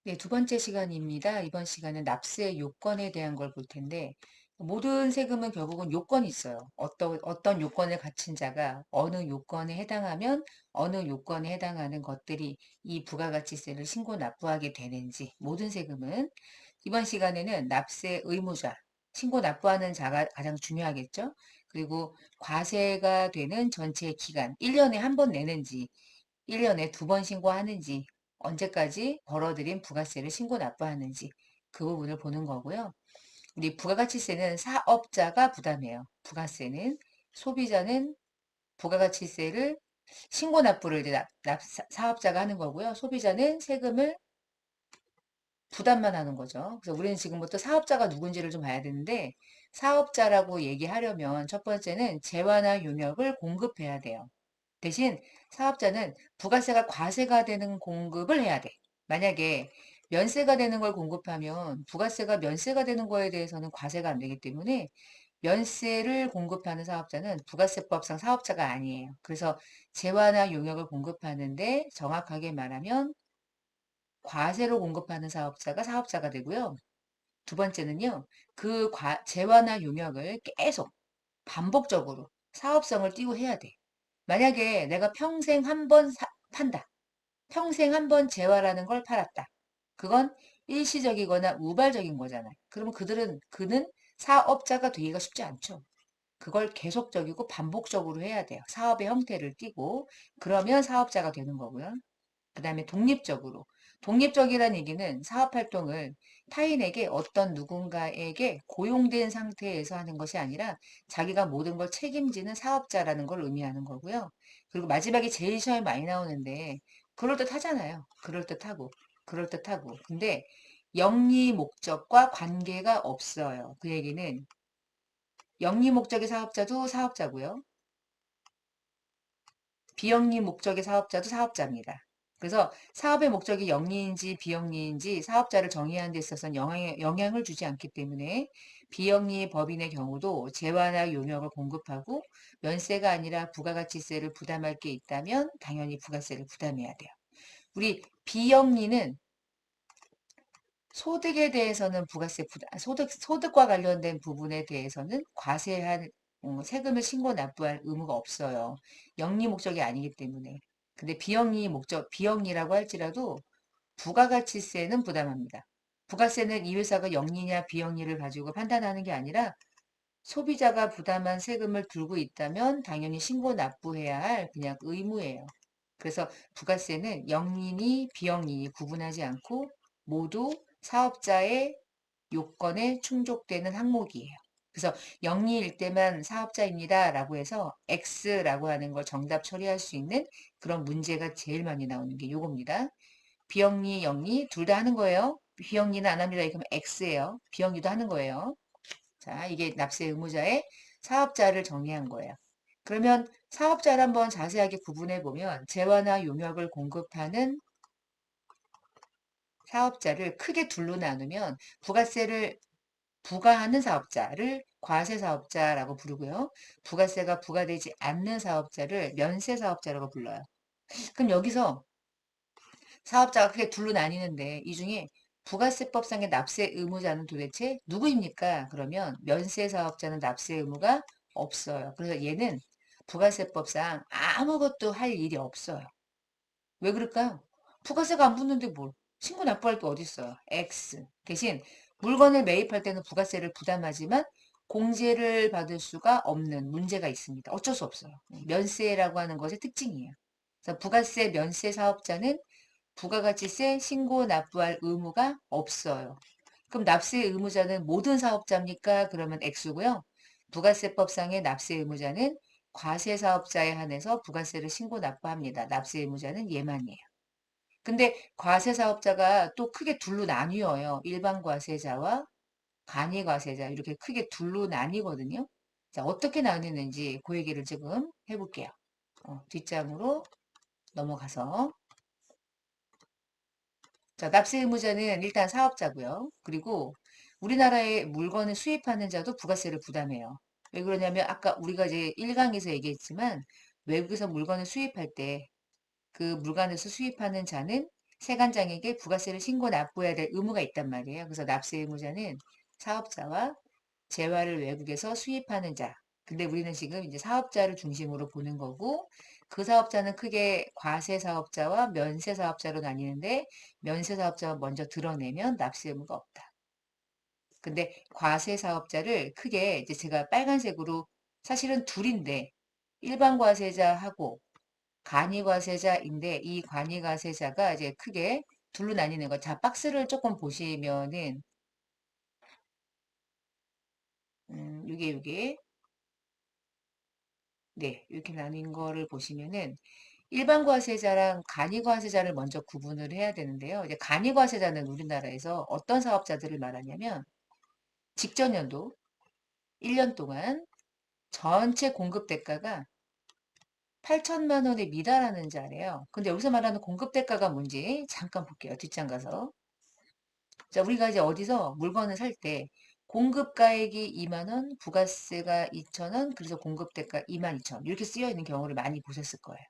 네, 두 번째 시간입니다. 이번 시간은 납세 요건에 대한 걸 볼 텐데, 모든 세금은 결국은 요건이 있어요. 어떤 요건을 갖춘 자가 어느 요건에 해당하면 어느 요건에 해당하는 것들이 이 부가가치세를 신고 납부하게 되는지, 모든 세금은 이번 시간에는 납세 의무자, 신고 납부하는 자가 가장 중요하겠죠. 그리고 과세가 되는 전체 기간, 1년에 한 번 내는지, 1년에 두 번 신고하는지, 언제까지 벌어들인 부가세를 신고 납부하는지 그 부분을 보는 거고요. 우리 부가가치세는 사업자가 부담해요. 부가세는 소비자는 부가가치세를 신고 납부를 이제 사업자가 하는 거고요. 소비자는 세금을 부담만 하는 거죠. 그래서 우리는 지금부터 사업자가 누군지를 좀 봐야 되는데 사업자라고 얘기하려면 첫 번째는 재화나 용역을 공급해야 돼요. 대신 사업자는 부가세가 과세가 되는 공급을 해야 돼. 만약에 면세가 되는 걸 공급하면 부가세가 면세가 되는 거에 대해서는 과세가 안 되기 때문에 면세를 공급하는 사업자는 부가세법상 사업자가 아니에요. 그래서 재화나 용역을 공급하는데 정확하게 말하면 과세로 공급하는 사업자가 사업자가 되고요. 두 번째는요, 재화나 용역을 계속 반복적으로 사업성을 띠고 해야 돼. 만약에 내가 평생 한 번 판다. 평생 한 번 재화라는 걸 팔았다. 그건 일시적이거나 우발적인 거잖아요. 그러면 그는 사업자가 되기가 쉽지 않죠. 그걸 계속적이고 반복적으로 해야 돼요. 사업의 형태를 띠고, 그러면 사업자가 되는 거고요. 그 다음에 독립적으로. 독립적이라는 얘기는 사업 활동을 타인에게 어떤 누군가에게 고용된 상태에서 하는 것이 아니라 자기가 모든 걸 책임지는 사업자라는 걸 의미하는 거고요. 그리고 마지막에 제일 시험에 많이 나오는데 그럴듯하잖아요. 그럴듯하고 그럴듯하고. 근데 영리 목적과 관계가 없어요. 그 얘기는 영리 목적의 사업자도 사업자고요. 비영리 목적의 사업자도 사업자입니다. 그래서 사업의 목적이 영리인지 비영리인지 사업자를 정의하는 데 있어서는 영향을 주지 않기 때문에 비영리 법인의 경우도 재화나 용역을 공급하고 면세가 아니라 부가가치세를 부담할 게 있다면 당연히 부가세를 부담해야 돼요. 우리 비영리는 소득에 대해서는 소득과 관련된 부분에 대해서는 과세할, 세금을 신고 납부할 의무가 없어요. 영리 목적이 아니기 때문에. 근데 비영리라고 할지라도 부가가치세는 부담합니다. 부가세는 이 회사가 영리냐 비영리를 가지고 판단하는 게 아니라 소비자가 부담한 세금을 들고 있다면 당연히 신고 납부해야 할 그냥 의무예요. 그래서 부가세는 영리니 비영리니 구분하지 않고 모두 사업자의 요건에 충족되는 항목이에요. 그래서 영리일 때만 사업자입니다라고 해서 X라고 하는 걸 정답 처리할 수 있는 그런 문제가 제일 많이 나오는 게 요겁니다. 비영리, 영리 둘 다 하는 거예요. 비영리는 안 합니다. 이러면 X예요. 비영리도 하는 거예요. 자, 이게 납세 의무자의 사업자를 정의한 거예요. 그러면 사업자를 한번 자세하게 구분해 보면 재화나 용역을 공급하는 사업자를 크게 둘로 나누면 부가세를 부과하는 사업자를 과세 사업자라고 부르고요. 부가세가 부과되지 않는 사업자를 면세 사업자라고 불러요. 그럼 여기서 사업자가 크게 둘로 나뉘는데 이 중에 부가세법상의 납세 의무자는 도대체 누구입니까? 그러면 면세 사업자는 납세 의무가 없어요. 그래서 얘는 부가세법상 아무것도 할 일이 없어요. 왜 그럴까요? 부가세가 안 붙는데 뭘? 신고 납부할 게 어디 있어요? X. 대신 물건을 매입할 때는 부가세를 부담하지만 공제를 받을 수가 없는 문제가 있습니다. 어쩔 수 없어요. 면세라고 하는 것의 특징이에요. 그래서 부가세 면세 사업자는 부가가치세 신고 납부할 의무가 없어요. 그럼 납세 의무자는 모든 사업자입니까? 그러면 X고요. 부가세법상의 납세 의무자는 과세 사업자에 한해서 부가세를 신고 납부합니다. 납세 의무자는 얘만이에요. 근데 과세 사업자가 또 크게 둘로 나뉘어요. 일반 과세자와 간이 과세자 이렇게 크게 둘로 나뉘거든요. 자, 어떻게 나뉘는지 그 얘기를 지금 해볼게요. 뒷장으로 넘어가서 자, 납세 의무자는 일단 사업자고요. 그리고 우리나라에 물건을 수입하는 자도 부가세를 부담해요. 왜 그러냐면 아까 우리가 이제 1강에서 얘기했지만 외국에서 물건을 수입할 때 그 물건에서 수입하는 자는 세관장에게 부가세를 신고 납부해야 될 의무가 있단 말이에요. 그래서 납세 의무자는 사업자와 재화를 외국에서 수입하는 자. 근데 우리는 지금 이제 사업자를 중심으로 보는 거고, 그 사업자는 크게 과세 사업자와 면세 사업자로 나뉘는데, 면세 사업자가 먼저 드러내면 납세 의무가 없다. 근데 과세 사업자를 크게 이제 제가 빨간색으로 사실은 둘인데, 일반 과세자하고 간이 과세자인데, 이 간이 과세자가 이제 크게 둘로 나뉘는 거. 자, 박스를 조금 보시면은, 요게, 네, 이렇게 나뉜 거를 보시면은, 일반 과세자랑 간이 과세자를 먼저 구분을 해야 되는데요. 이제 간이 과세자는 우리나라에서 어떤 사업자들을 말하냐면, 직전 연도 1년 동안 전체 공급 대가가 8천만 원에 미달하는 자래요. 근데 여기서 말하는 공급 대가가 뭔지 잠깐 볼게요. 뒷장 가서. 자, 우리가 이제 어디서 물건을 살 때 공급가액이 2만 원, 부가세가 2천 원, 그래서 공급대가 2만 2천 원 이렇게 쓰여 있는 경우를 많이 보셨을 거예요.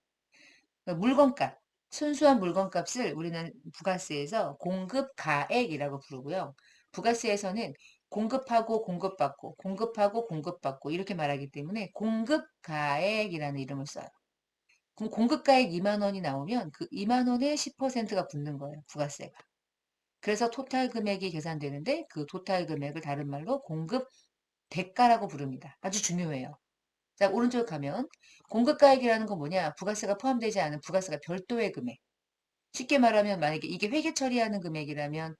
그러니까 물건값, 순수한 물건값을 우리는 부가세에서 공급가액이라고 부르고요. 부가세에서는 공급하고 공급받고, 공급하고 공급받고 이렇게 말하기 때문에 공급가액이라는 이름을 써요. 그럼 공급가액 2만 원이 나오면 그 2만 원에 10%가 붙는 거예요. 부가세가. 그래서 토탈 금액이 계산되는데 그 토탈 금액을 다른 말로 공급 대가라고 부릅니다. 아주 중요해요. 자, 오른쪽 가면 공급가액이라는 건 뭐냐? 부가세가 포함되지 않은 부가세가 별도의 금액. 쉽게 말하면 만약에 이게 회계 처리하는 금액이라면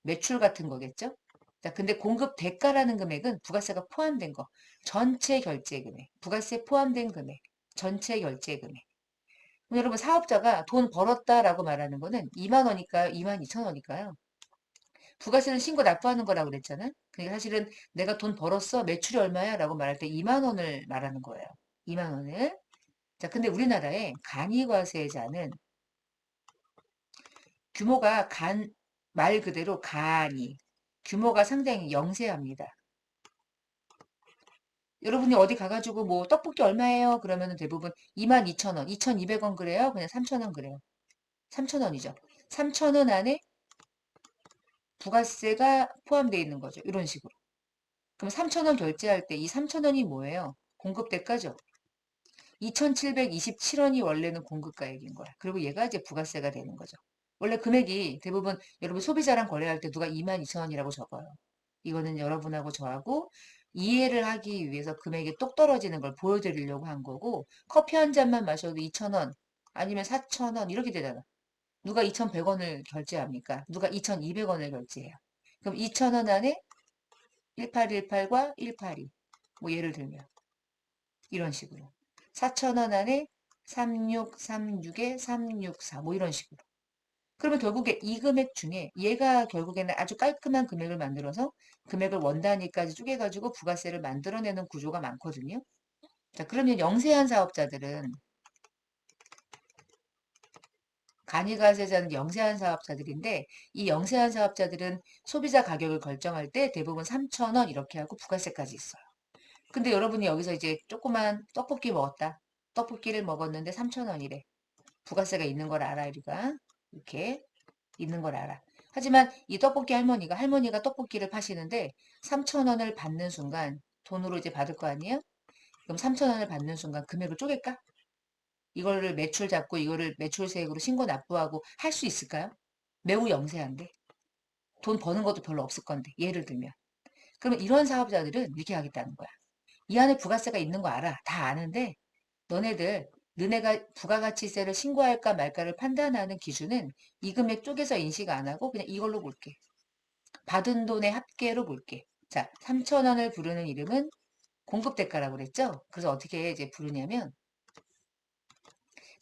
매출 같은 거겠죠? 자, 근데 공급 대가라는 금액은 부가세가 포함된 거. 전체 결제 금액. 부가세 포함된 금액. 전체 결제 금액. 그럼 여러분 사업자가 돈 벌었다라고 말하는 거는 2만 원일까요? 2만 2천 원일까요? 부가세는 신고 납부하는 거라고 그랬잖아. 그러니까 사실은 내가 돈 벌었어. 매출이 얼마야? 라고 말할 때 2만 원을 말하는 거예요. 2만 원을. 자, 근데 우리나라의 간이과세자는 규모가 말 그대로 간이, 규모가 상당히 영세합니다. 여러분이 어디 가가지고 뭐 떡볶이 얼마예요? 그러면은 대부분 2만 2천 원, 2,200원 그래요? 그냥 3천 원 그래요. 3천 원이죠. 3천 원 안에 부가세가 포함되어 있는 거죠. 이런 식으로. 그럼 3천 원 결제할 때 이 3천 원이 뭐예요? 공급 대가죠. 2,727원이 원래는 공급가액인 거야. 그리고 얘가 이제 부가세가 되는 거죠. 원래 금액이 대부분 여러분 소비자랑 거래할 때 누가 22,000원이라고 적어요. 이거는 여러분하고 저하고 이해를 하기 위해서 금액이 똑 떨어지는 걸 보여드리려고 한 거고 커피 한 잔만 마셔도 2,000원 아니면 4,000원 이렇게 되잖아. 누가 2,100원을 결제합니까? 누가 2,200원을 결제해요. 그럼 2,000원 안에 1818과 182. 뭐 예를 들면 이런 식으로. 4,000원 안에 3636에 364. 뭐 이런 식으로. 그러면 결국에 이 금액 중에 얘가 결국에는 아주 깔끔한 금액을 만들어서 금액을 원 단위까지 쪼개가지고 부가세를 만들어내는 구조가 많거든요. 자, 그러면 영세한 사업자들은 간이가세자는 영세한 사업자들인데 이 영세한 사업자들은 소비자 가격을 결정할 때 대부분 3,000원 이렇게 하고 부가세까지 있어요. 근데 여러분이 여기서 이제 조그만 떡볶이 먹었다. 떡볶이를 먹었는데 3,000원이래. 부가세가 있는 걸 알아, 우리가. 이렇게 있는 걸 알아. 하지만 이 떡볶이 할머니가 떡볶이를 파시는데 3,000원을 받는 순간 돈으로 이제 받을 거 아니에요? 그럼 3,000원을 받는 순간 금액을 쪼갤까? 이거를 매출 잡고 이거를 매출세액으로 신고 납부하고 할 수 있을까요? 매우 영세한데. 돈 버는 것도 별로 없을 건데. 예를 들면. 그러면 이런 사업자들은 이렇게 하겠다는 거야. 이 안에 부가세가 있는 거 알아. 다 아는데 너네가 부가가치세를 신고할까 말까를 판단하는 기준은 이 금액 쪽에서 인식 안 하고 그냥 이걸로 볼게. 받은 돈의 합계로 볼게. 자, 3천 원을 부르는 이름은 공급대가라고 그랬죠? 그래서 어떻게 이제 부르냐면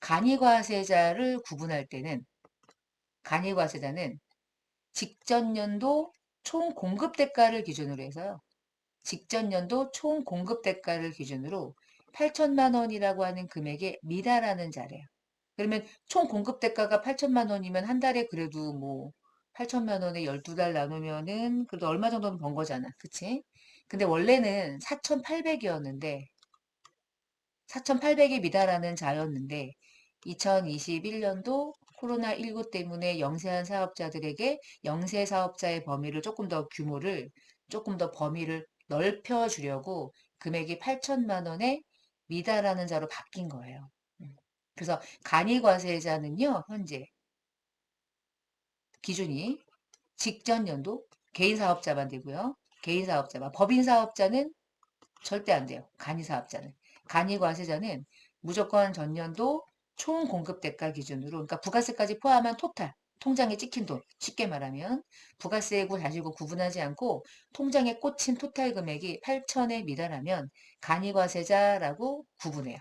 간이과세자를 구분할 때는 간이과세자는 직전 연도 총 공급대가를 기준으로 해서요. 직전 연도 총 공급대가를 기준으로 8천만 원이라고 하는 금액에 미달하는 자래요. 그러면 총 공급대가가 8천만 원이면 한 달에 그래도 뭐 8천만 원에 12달 나누면은 그래도 얼마 정도는 번 거잖아. 그치? 근데 원래는 4,800이었는데 4,800에 미달하는 자였는데 2021년도 코로나19 때문에 영세한 사업자들에게 영세 사업자의 범위를 조금 더 범위를 넓혀 주려고 금액이 8천만 원에 미달하는 자로 바뀐 거예요. 음. 그래서 간이과세자는요, 현재 기준이 직전 연도 개인 사업자만 되고요. 개인 사업자만. 법인 사업자는 절대 안 돼요. 간이 사업자는. 간이 과세자는 무조건 전년도 총 공급 대가 기준으로, 그러니까 부가세까지 포함한 토탈, 통장에 찍힌 돈, 쉽게 말하면 부가세고 다시고 구분하지 않고 통장에 꽂힌 토탈 금액이 8천에 미달하면 간이 과세자라고 구분해요.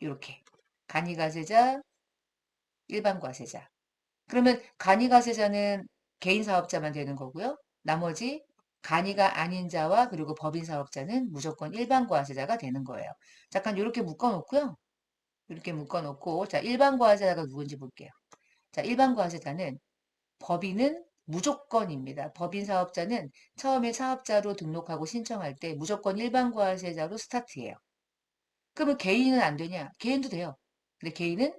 이렇게. 간이 과세자, 일반 과세자. 그러면 간이 과세자는 개인 사업자만 되는 거고요. 나머지 간이가 아닌 자와 그리고 법인 사업자는 무조건 일반 과세자가 되는 거예요. 잠깐 이렇게 묶어놓고요. 이렇게 묶어놓고 자 일반 과세자가 누군지 볼게요. 자 일반 과세자는 법인은 무조건입니다. 법인 사업자는 처음에 사업자로 등록하고 신청할 때 무조건 일반 과세자로 스타트해요. 그러면 개인은 안 되냐? 개인도 돼요. 근데 개인은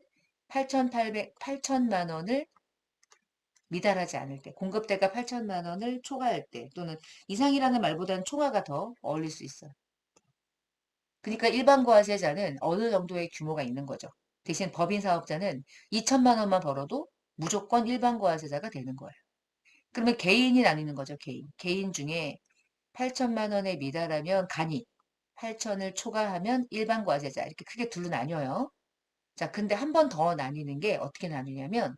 8천만 원을 미달하지 않을 때, 공급대가 8천만 원을 초과할 때, 또는 이상이라는 말보다는 초과가 더 어울릴 수 있어요. 그러니까 일반 과세자는 어느 정도의 규모가 있는 거죠. 대신 법인 사업자는 2천만 원만 벌어도 무조건 일반 과세자가 되는 거예요. 그러면 개인이 나뉘는 거죠, 개인. 개인 중에 8천만 원에 미달하면 간이, 8천을 초과하면 일반 과세자, 이렇게 크게 둘로 나뉘어요. 자, 근데 한 번 더 나뉘는 게 어떻게 나뉘냐면,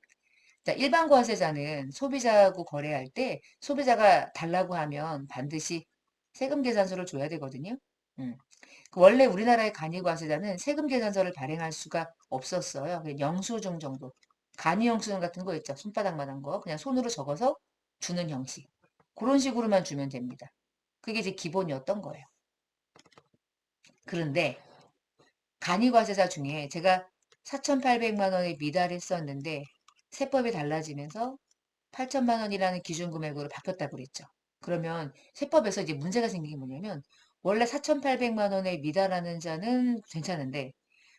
자, 일반 과세자는 소비자하고 거래할 때 소비자가 달라고 하면 반드시 세금 계산서를 줘야 되거든요. 음. 원래 우리나라의 간이과세자는 세금 계산서를 발행할 수가 없었어요. 그냥 영수증 정도. 간이 영수증 같은 거 있죠. 손바닥만한 거. 그냥 손으로 적어서 주는 형식. 그런 식으로만 주면 됩니다. 그게 이제 기본이었던 거예요. 그런데 간이과세자 중에 제가 4,800만 원에 미달했었는데 세법이 달라지면서 8천만 원이라는 기준 금액으로 바뀌었다고 그랬죠. 그러면 세법에서 이제 문제가 생긴 게 뭐냐면 원래 4,800만 원에 미달하는 자는 괜찮은데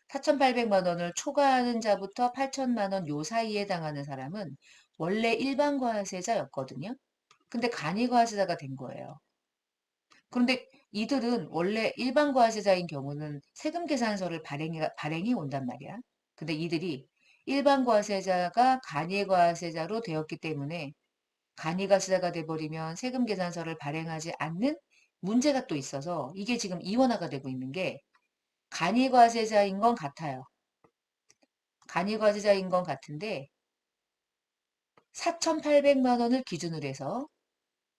4,800만 원을 초과하는 자부터 8천만 원 요 사이에 해당하는 사람은 원래 일반 과세자였거든요. 근데 간이 과세자가 된 거예요. 그런데 이들은 원래 일반 과세자인 경우는 세금 계산서를 발행이 온단 말이야. 근데 이들이 일반 과세자가 간이 과세자로 되었기 때문에 간이가세자가 돼버리면 세금 계산서를 발행하지 않는 문제가 또 있어서 이게 지금 이원화가 되고 있는 게 간이과세자인 건 같아요. 간이과세자인 건 같은데 4,800만 원을 기준으로 해서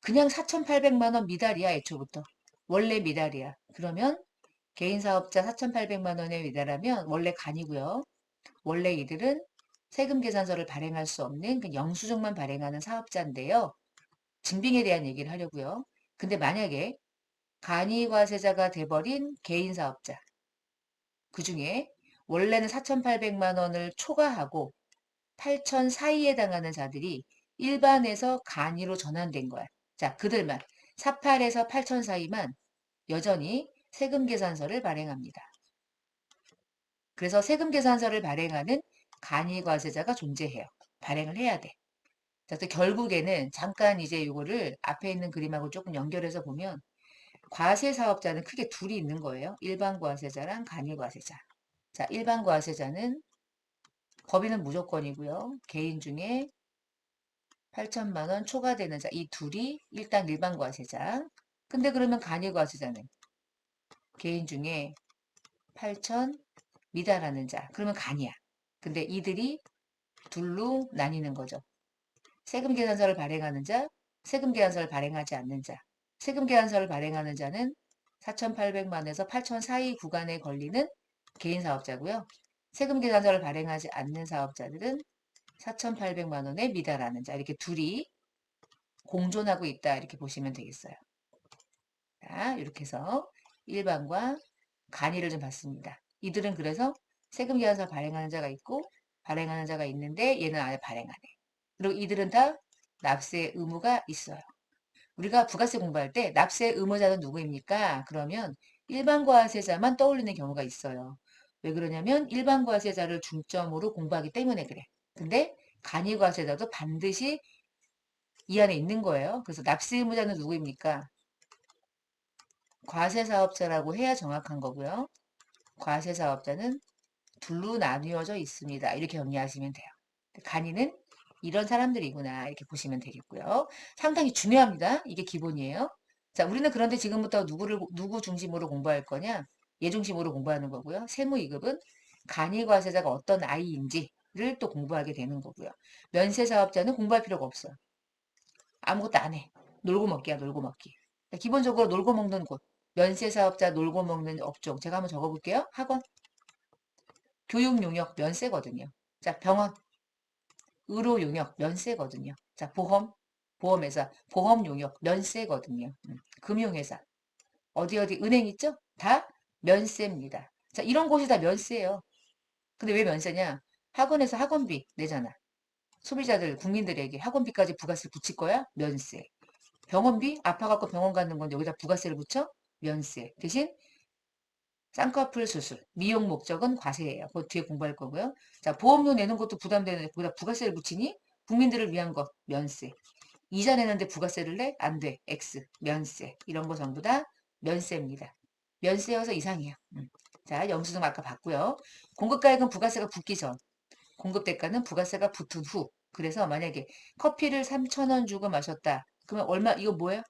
그냥 4,800만 원 미달이야 애초부터. 원래 미달이야. 그러면 개인 사업자 4,800만 원에 미달하면 원래 간이고요. 원래 이들은 세금 계산서를 발행할 수 없는 그 영수증만 발행하는 사업자인데요. 증빙에 대한 얘기를 하려고요. 근데 만약에 간이과세자가 돼버린 개인 사업자, 그 중에 원래는 4,800만 원을 초과하고 8천 사이에 해당하는 자들이 일반에서 간이로 전환된 거야. 자, 그들만 48에서 8천 사이만 여전히 세금 계산서를 발행합니다. 그래서 세금 계산서를 발행하는 간이과세자가 존재해요. 발행을 해야 돼. 자, 또 결국에는 잠깐 이제 이거를 앞에 있는 그림하고 조금 연결해서 보면 과세 사업자는 크게 둘이 있는 거예요. 일반 과세자랑 간이 과세자. 자, 일반 과세자는 법인은 무조건이고요. 개인 중에 8천만 원 초과되는 자, 이 둘이 일단 일반 과세자. 근데 그러면 간이 과세자는 개인 중에 8천 미달하는 자. 그러면 간이야. 근데 이들이 둘로 나뉘는 거죠. 세금 계산서를 발행하는 자, 세금 계산서를 발행하지 않는 자. 세금 계산서를 발행하는 자는 4,800만에서 8천 사이 구간에 걸리는 개인 사업자고요. 세금 계산서를 발행하지 않는 사업자들은 4,800만 원에 미달하는 자. 이렇게 둘이 공존하고 있다. 이렇게 보시면 되겠어요. 자, 이렇게 해서 일반과 간이를 좀 봤습니다. 이들은 그래서 세금 계산서 발행하는 자가 있고 발행하는 자가 있는데 얘는 아예 발행 안 해. 그리고 이들은 다 납세 의무가 있어요. 우리가 부가세 공부할 때 납세 의무자는 누구입니까? 그러면 일반 과세자만 떠올리는 경우가 있어요. 왜 그러냐면 일반 과세자를 중점으로 공부하기 때문에 그래. 근데 간이과세자도 반드시 이 안에 있는 거예요. 그래서 납세 의무자는 누구입니까? 과세사업자라고 해야 정확한 거고요. 과세사업자는 둘로 나뉘어져 있습니다. 이렇게 정리하시면 돼요. 간이는 이런 사람들이구나 이렇게 보시면 되겠고요. 상당히 중요합니다. 이게 기본이에요. 자, 우리는 그런데 지금부터 누구 중심으로 공부할 거냐? 얘 중심으로 공부하는 거고요. 세무이급은 간이과세자가 어떤 아이인지를 또 공부하게 되는 거고요. 면세사업자는 공부할 필요가 없어요. 아무것도 안 해. 놀고 먹기야, 놀고 먹기. 기본적으로 놀고 먹는 곳. 면세사업자 놀고 먹는 업종. 제가 한번 적어볼게요. 학원, 교육 용역 면세거든요. 자, 병원, 의료 용역 면세거든요. 자, 보험회사, 보험 용역 면세거든요. 금융회사, 어디 은행 있죠? 다 면세입니다. 자, 이런 곳이 다 면세예요. 근데 왜 면세냐? 학원에서 학원비 내잖아. 소비자들, 국민들에게 학원비까지 부가세 붙일 거야? 면세. 병원비? 아파갖고 병원 가는 건데 여기다 부가세를 붙여? 면세. 대신 쌍꺼풀 수술, 미용 목적은 과세예요. 그거 뒤에 공부할 거고요. 자, 보험료 내는 것도 부담되는데 거기다 부가세를 붙이니? 국민들을 위한 것, 면세. 이자 내는데 부가세를 내? 안 돼. X, 면세. 이런 거 전부 다 면세입니다. 면세여서 이상이에요. 자, 영수증 아까 봤고요. 공급가액은 부가세가 붙기 전, 공급대가는 부가세가 붙은 후. 그래서 만약에 커피를 3,000원 주고 마셨다. 그러면 얼마, 이거 뭐예요?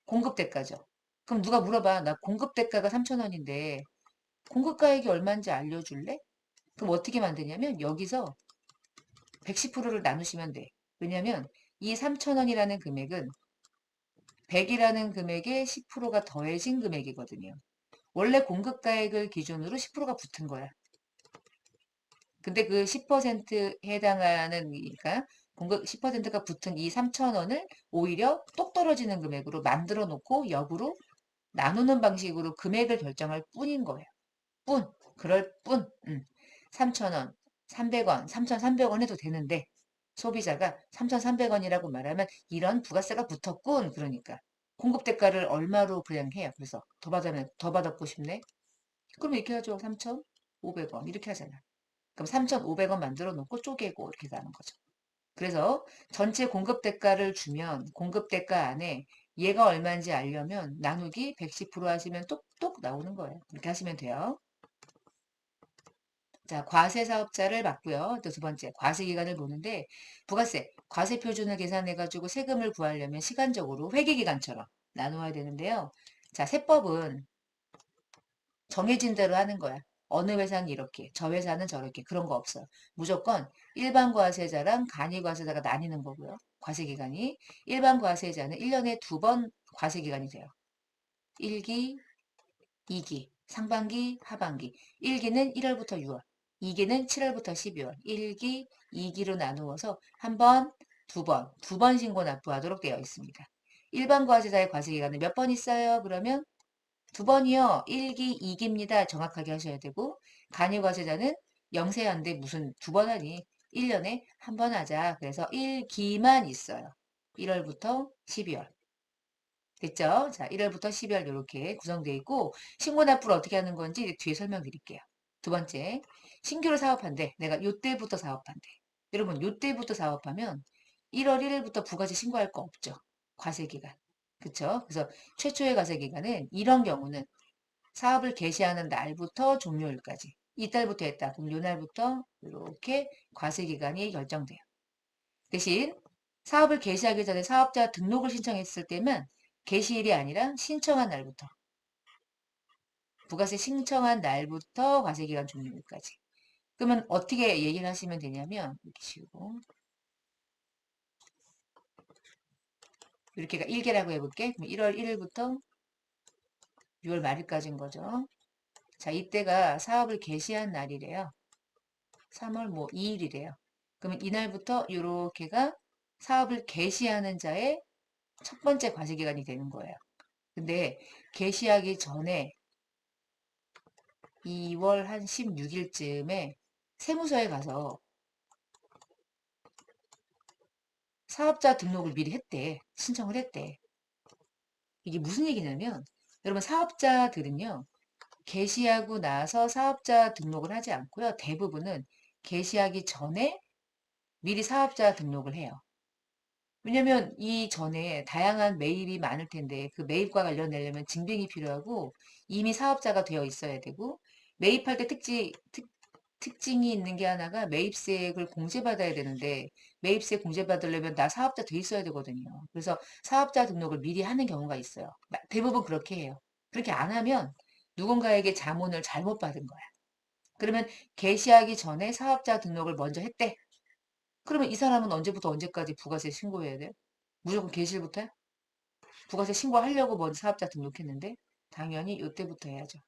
공급대가죠. 그럼 누가 물어봐. 나 공급대가가 3,000원인데 공급가액이 얼마인지 알려줄래? 그럼 어떻게 만드냐면 여기서 110%를 나누시면 돼. 왜냐면 이 3,000원이라는 금액은 100이라는 금액에 10%가 더해진 금액이거든요. 원래 공급가액을 기준으로 10%가 붙은 거야. 근데 그 10% 해당하는, 그러니까 공급 10%가 붙은 이 3,000원을 오히려 똑 떨어지는 금액으로 만들어 놓고 역으로 나누는 방식으로 금액을 결정할 뿐인 거예요. 그럴 뿐. 3,000원, 300원, 3,300원 해도 되는데 소비자가 3,300원이라고 말하면 이런 부가세가 붙었군. 그러니까 공급 대가를 얼마로 그냥 해요. 그래서 더 받았고 싶네. 그럼 이렇게 하죠. 3,500원 이렇게 하잖아. 그럼 3,500원 만들어 놓고 쪼개고 이렇게 가는 거죠. 그래서 전체 공급 대가를 주면 공급 대가 안에 얘가 얼마인지 알려면 나누기 110% 하시면 똑똑 나오는 거예요. 이렇게 하시면 돼요. 자, 과세 사업자를 봤고요. 또 두 번째, 과세 기간을 보는데 부가세, 과세 표준을 계산해가지고 세금을 구하려면 시간적으로 회계 기간처럼 나누어야 되는데요. 자, 세법은 정해진 대로 하는 거야. 어느 회사는 이렇게, 저 회사는 저렇게 그런 거 없어요. 무조건 일반 과세자랑 간이 과세자가 나뉘는 거고요. 과세 기간이 일반 과세자는 1년에 두 번 과세 기간이 돼요. 1기, 2기, 상반기, 하반기. 1기는 1월부터 6월, 2기는 7월부터 12월. 1기, 2기로 나누어서 한 번, 두 번 신고 납부하도록 되어 있습니다. 일반 과세자의 과세 기간은 몇 번 있어요? 그러면 두 번이요. 1기, 2기입니다. 정확하게 하셔야 되고 간이 과세자는 영세한데 무슨 두 번 하니? 1년에 한 번 하자. 그래서 1기만 있어요. 1월부터 12월. 됐죠? 자, 1월부터 12월 이렇게 구성되어 있고 신고 납부를 어떻게 하는 건지 뒤에 설명드릴게요. 두 번째, 신규로 사업한대. 내가 요때부터 사업한대. 여러분, 요때부터 사업하면 1월 1일부터 부가세 신고할 거 없죠. 과세기간. 그쵸? 그래서 최초의 과세기간은 이런 경우는 사업을 개시하는 날부터 종료일까지. 이달부터 했다. 그럼 요 날부터 이렇게 과세기간이 결정돼요. 대신 사업을 개시하기 전에 사업자 등록을 신청했을 때면 개시일이 아니라 신청한 날부터 부가세 신청한 날부터 과세기간 종료일까지. 그러면 어떻게 얘기를 하시면 되냐면 이렇게 씌우고 이렇게가 1개라고 해볼게. 그럼 1월 1일부터 6월 말일까지인 거죠. 자, 이때가 사업을 개시한 날이래요. 3월 뭐 2일이래요. 그러면 이날부터 이렇게가 사업을 개시하는 자의 첫 번째 과세기간이 되는 거예요. 근데 개시하기 전에 2월 한 16일쯤에 세무서에 가서 사업자 등록을 미리 했대. 신청을 했대. 이게 무슨 얘기냐면 여러분 사업자들은요. 개시하고 나서 사업자 등록을 하지 않고요. 대부분은 개시하기 전에 미리 사업자 등록을 해요. 왜냐면 이 전에 다양한 매입이 많을 텐데 그 매입과 관련되려면 증빙이 필요하고 이미 사업자가 되어 있어야 되고 매입할 때 특징이 있는 게 하나가 매입세액을 공제받아야 되는데 매입세 공제받으려면 나 사업자 돼 있어야 되거든요. 그래서 사업자 등록을 미리 하는 경우가 있어요. 대부분 그렇게 해요. 그렇게 안 하면 누군가에게 자문을 잘못 받은 거야. 그러면 개시하기 전에 사업자 등록을 먼저 했대. 그러면 이 사람은 언제부터 언제까지 부가세 신고해야 돼요? 무조건 개시일부터야? 부가세 신고하려고 먼저 사업자 등록했는데 당연히 이때부터 해야죠.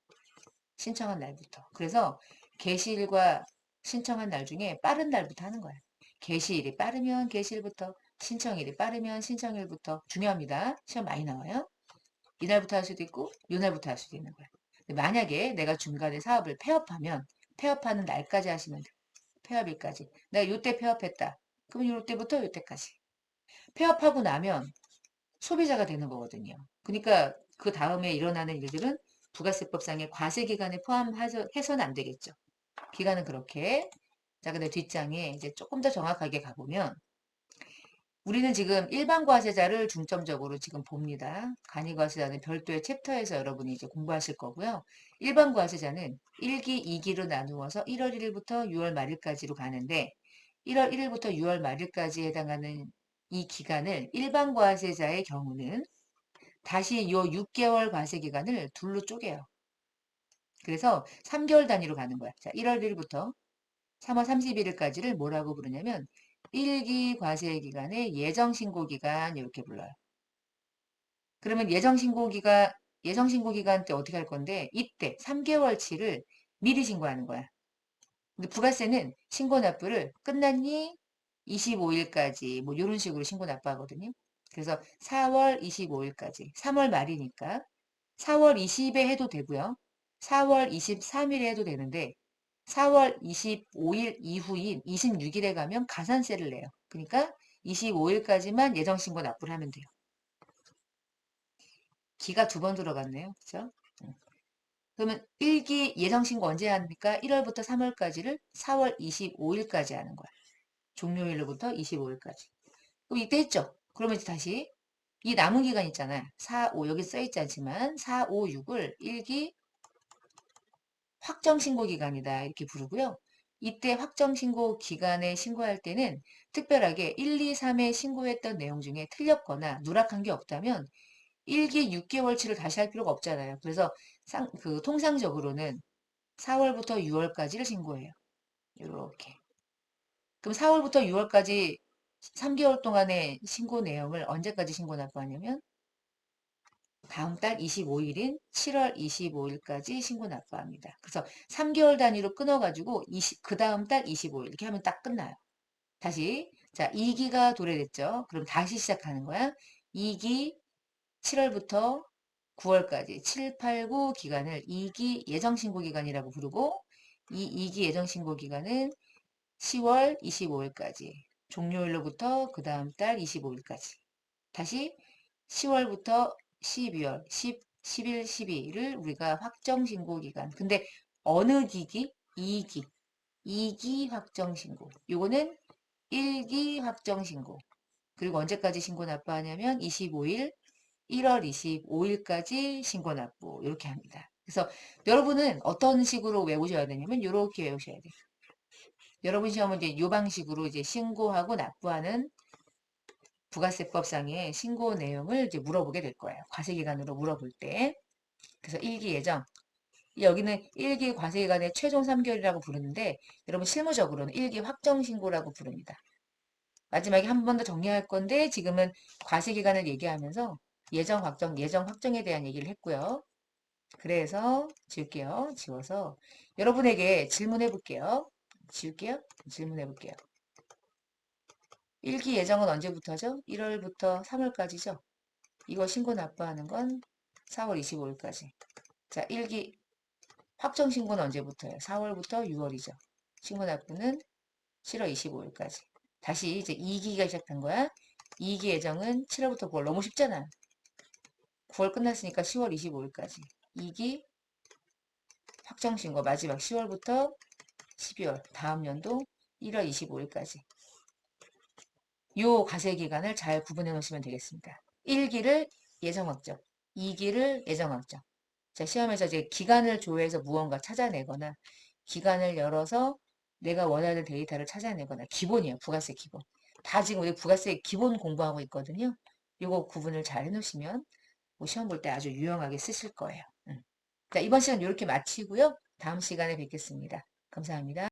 신청한 날부터. 그래서 개시일과 신청한 날 중에 빠른 날부터 하는 거야. 개시일이 빠르면 개시일부터, 신청일이 빠르면 신청일부터. 중요합니다. 시험 많이 나와요. 이날부터 할 수도 있고 이날부터 할 수도 있는 거야. 근데 만약에 내가 중간에 사업을 폐업하면 폐업하는 날까지 하시면 돼. 폐업일까지. 내가 요때 폐업했다. 그럼 요때부터 요때까지. 폐업하고 나면 소비자가 되는 거거든요. 그러니까 그 다음에 일어나는 일들은 부가세법상의 과세 기간에 포함해서는 안 되겠죠. 기간은 그렇게. 자, 근데 뒷장에 이제 조금 더 정확하게 가보면 우리는 지금 일반 과세자를 중점적으로 지금 봅니다. 간이 과세자는 별도의 챕터에서 여러분이 이제 공부하실 거고요. 일반 과세자는 1기, 2기로 나누어서 1월 1일부터 6월 말일까지로 가는데 1월 1일부터 6월 말일까지에 해당하는 이 기간을 일반 과세자의 경우는 다시 요 6개월 과세 기간을 둘로 쪼개요. 그래서 3개월 단위로 가는 거야. 자, 1월 1일부터 3월 31일까지를 뭐라고 부르냐면 1기 과세 기간의 예정 신고 기간 이렇게 불러요. 그러면 예정 신고 기간 때 어떻게 할 건데 이때 3개월치를 미리 신고하는 거야. 근데 부가세는 신고 납부를 끝났니 25일까지 뭐 이런 식으로 신고 납부하거든요. 그래서 4월 25일까지 3월 말이니까 4월 20에 해도 되고요. 4월 23일에 해도 되는데 4월 25일 이후인 26일에 가면 가산세를 내요. 그러니까 25일까지만 예정신고 납부를 하면 돼요. 기가 두 번 들어갔네요. 그죠? 그러면 1기 예정신고 언제 합니까? 1월부터 3월까지를 4월 25일까지 하는 거야. 종료일로부터 25일까지. 그럼 이때 했죠? 그러면 이제 다시 이 남은 기간 있잖아요. 4, 5 여기 써있지 않지만 4, 5, 6을 1기 확정신고 기간이다 이렇게 부르고요. 이때 확정신고 기간에 신고할 때는 특별하게 1, 2, 3에 신고했던 내용 중에 틀렸거나 누락한 게 없다면 1기 6개월치를 다시 할 필요가 없잖아요. 그래서 통상적으로는 4월부터 6월까지를 신고해요. 이렇게. 그럼 4월부터 6월까지 3개월 동안의 신고 내용을 언제까지 신고 납부하냐면 다음 달 25일인 7월 25일까지 신고 납부합니다. 그래서 3개월 단위로 끊어가지고 그 다음 달 25일 이렇게 하면 딱 끝나요. 다시 자 2기가 도래됐죠. 그럼 다시 시작하는 거야. 2기 7월부터 9월까지 7, 8, 9 기간을 2기 예정신고 기간이라고 부르고 이 2기 예정신고 기간은 10월 25일까지 종료일로부터 그 다음 달 25일까지 다시 10월부터 12월, 10, 11, 12를 우리가 확정신고 기간. 근데 어느 기기? 2기. 2기 확정신고. 요거는 1기 확정신고. 그리고 언제까지 신고 납부하냐면 25일, 1월 25일까지 신고 납부. 이렇게 합니다. 그래서 여러분은 어떤 식으로 외우셔야 되냐면 이렇게 외우셔야 돼요. 여러분 시험은 이제 이 방식으로 이제 신고하고 납부하는 부가세법상의 신고 내용을 이제 물어보게 될 거예요. 과세기간으로 물어볼 때. 그래서 일기 예정. 여기는 일기 과세기간의 최종 3개월이라고 부르는데 여러분 실무적으로는 일기 확정신고라고 부릅니다. 마지막에 한 번 더 정리할 건데 지금은 과세기간을 얘기하면서 예정 확정에 대한 얘기를 했고요. 그래서 지울게요. 지워서 여러분에게 질문해 볼게요. 지울게요. 질문해 볼게요. 일기 예정은 언제부터죠? 1월부터 3월까지죠? 이거 신고 납부하는 건 4월 25일까지. 자, 1기 확정 신고는 언제부터예요? 4월부터 6월이죠. 신고 납부는 7월 25일까지. 다시 이제 2기가 시작된 거야. 2기 예정은 7월부터 9월. 너무 쉽잖아. 9월 끝났으니까 10월 25일까지. 2기 확정 신고 마지막 10월부터 12월, 다음 연도 1월 25일까지. 요 과세 기간을 잘 구분해 놓으시면 되겠습니다. 1기를 예정 확정, 2기를 예정 확정. 자, 시험에서 이제 기간을 조회해서 무언가 찾아내거나 기간을 열어서 내가 원하는 데이터를 찾아내거나 기본이에요. 부가세 기본. 다 지금 우리 부가세 기본 공부하고 있거든요. 요거 구분을 잘 해놓으시면 뭐 시험 볼 때 아주 유용하게 쓰실 거예요. 자, 이번 시간 이렇게 마치고요. 다음 시간에 뵙겠습니다. 감사합니다.